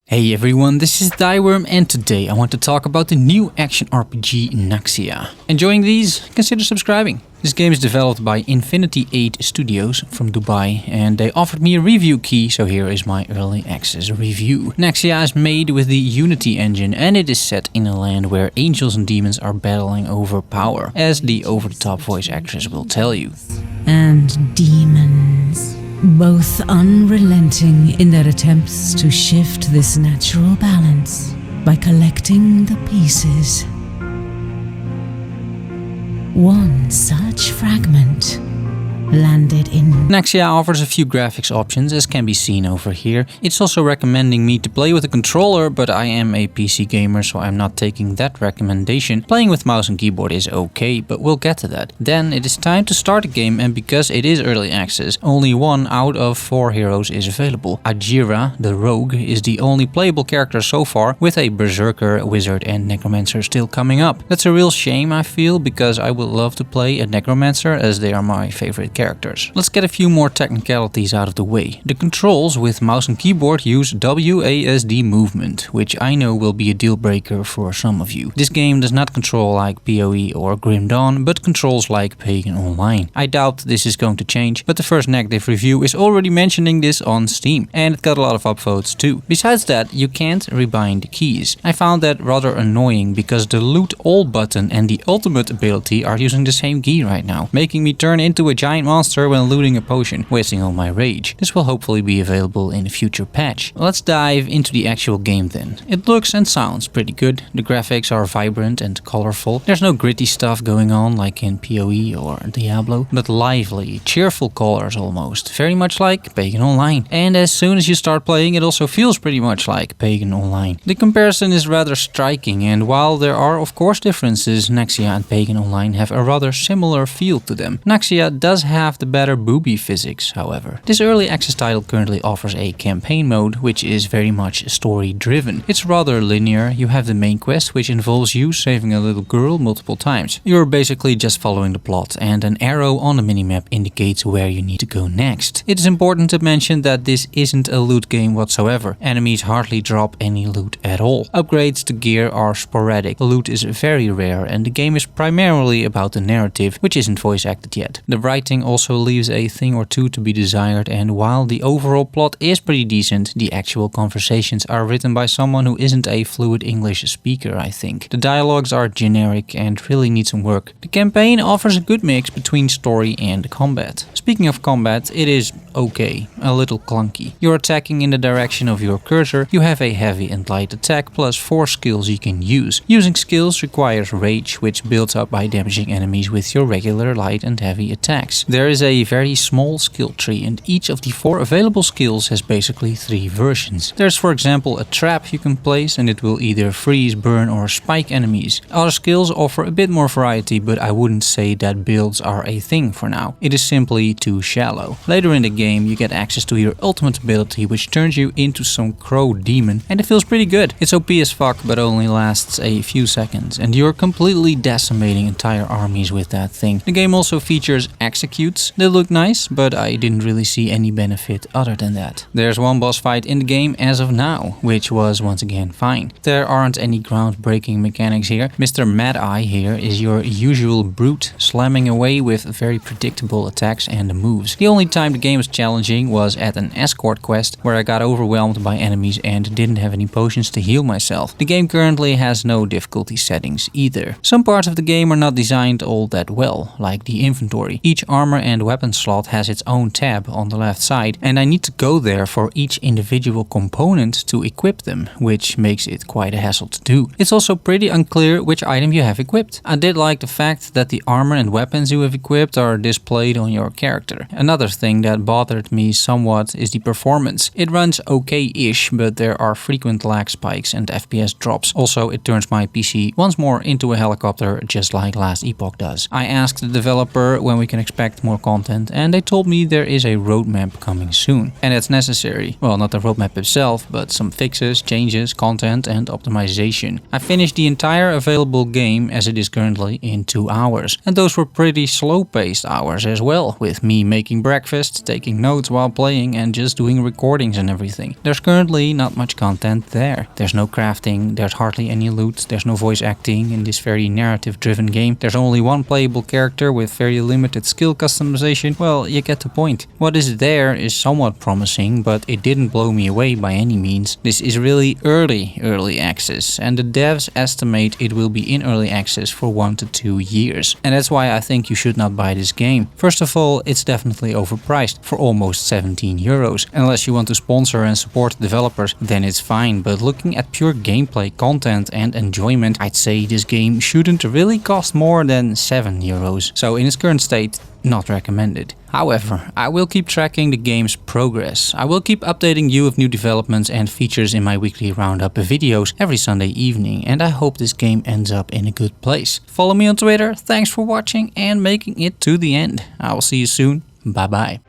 Hey everyone, this is Thyworm and today I want to talk about the new action RPG Naxia. Enjoying these? Consider subscribing. This game is developed by Infinity 8 Studios from Dubai and they offered me a review key, so here is my early access review. Naxia is made with the Unity engine and it is set in a land where angels and demons are battling over power, as the over-the-top voice actress will tell you. And demons, both unrelenting in their attempts to shift this natural balance by collecting the pieces. One such fragment landed in... Naxia offers a few graphics options, as can be seen over here. It's also recommending me to play with a controller, but I am a PC gamer, so I'm not taking that recommendation. Playing with mouse and keyboard is okay, but we'll get to that. Then it is time to start the game, and because it is early access, only 1 out of 4 heroes is available. Ajira, the rogue, is the only playable character so far, with a berserker, wizard and necromancer still coming up. That's a real shame, I feel, because I would love to play a necromancer, as they are my favorite characters. Let's get a few more technicalities out of the way. The controls with mouse and keyboard use WASD movement, which I know will be a deal breaker for some of you. This game does not control like PoE or Grim Dawn, but controls like Pagan Online. I doubt this is going to change, but the first negative review is already mentioning this on Steam, and it got a lot of upvotes too. Besides that, you can't rebind the keys. I found that rather annoying because the loot all button and the ultimate ability are using the same key right now, making me turn into a giant monster when looting a potion, wasting all my rage. This will hopefully be available in a future patch. Let's dive into the actual game then. It looks and sounds pretty good. The graphics are vibrant and colorful. There's no gritty stuff going on like in PoE or Diablo, but lively, cheerful colors almost, very much like Pagan Online. And as soon as you start playing, it also feels pretty much like Pagan Online. The comparison is rather striking, and while there are of course differences, Naxia and Pagan Online have a rather similar feel to them. Naxia does have the better booby physics, however. This early access title currently offers a campaign mode, which is very much story driven. It's rather linear. You have the main quest, which involves you saving a little girl multiple times. You're basically just following the plot, and an arrow on the minimap indicates where you need to go next. It is important to mention that this isn't a loot game whatsoever. Enemies hardly drop any loot at all. Upgrades to gear are sporadic. Loot is very rare, and the game is primarily about the narrative, which isn't voice acted yet. The writing also leaves a thing or two to be desired, and while the overall plot is pretty decent, the actual conversations are written by someone who isn't a fluid English speaker, I think. The dialogues are generic and really need some work. The campaign offers a good mix between story and combat. Speaking of combat, it is okay, a little clunky. You're attacking in the direction of your cursor, you have a heavy and light attack plus 4 skills you can use. Using skills requires rage, which builds up by damaging enemies with your regular light and heavy attacks. There is a very small skill tree, and each of the 4 available skills has basically 3 versions. There's for example a trap you can place and it will either freeze, burn or spike enemies. Other skills offer a bit more variety, but I wouldn't say that builds are a thing for now. It is simply too shallow. Later in the game you get access to your ultimate ability, which turns you into some crow demon, and it feels pretty good. It's OP as fuck, but only lasts a few seconds, and you're completely decimating entire armies with that thing. The game also features executes. They look nice, but I didn't really see any benefit other than that. There's one boss fight in the game as of now, which was once again fine. There aren't any groundbreaking mechanics here. Mr. Mad Eye here is your usual brute, slamming away with very predictable attacks and moves. The only time the game was challenging was at an escort quest, where I got overwhelmed by enemies and didn't have any potions to heal myself. The game currently has no difficulty settings either. Some parts of the game are not designed all that well, like the inventory. Each armor and weapon slot has its own tab on the left side, and I need to go there for each individual component to equip them, which makes it quite a hassle to do. It's also pretty unclear which item you have equipped. I did like the fact that the armor and weapons you have equipped are displayed on your character. Another thing that bothered me somewhat is the performance. It runs okay-ish, but there are frequent lag spikes and FPS drops. Also, it turns my PC once more into a helicopter, just like Last Epoch does. I asked the developer when we can expect expect more content, and they told me there is a roadmap coming soon. And it's necessary. Well, not the roadmap itself, but some fixes, changes, content and optimization. I finished the entire available game as it is currently in 2 hours. And those were pretty slow-paced hours as well, with me making breakfast, taking notes while playing and just doing recordings and everything. There's currently not much content there. There's no crafting, there's hardly any loot, there's no voice acting in this very narrative-driven game. There's only one playable character with very limited skill customization. Well, you get the point. What is there is somewhat promising, but it didn't blow me away by any means. This is really early access, and the devs estimate it will be in early access for 1 to 2 years. And that's why I think you should not buy this game. First of all, it's definitely overpriced for almost 17 euros. Unless you want to sponsor and support developers, then it's fine, but looking at pure gameplay, content and enjoyment, I'd say this game shouldn't really cost more than 7 euros. So in its current state, not recommended. However, I will keep tracking the game's progress. I will keep updating you of new developments and features in my weekly roundup videos every Sunday evening, and I hope this game ends up in a good place. Follow me on Twitter, thanks for watching and making it to the end. I will see you soon, bye bye.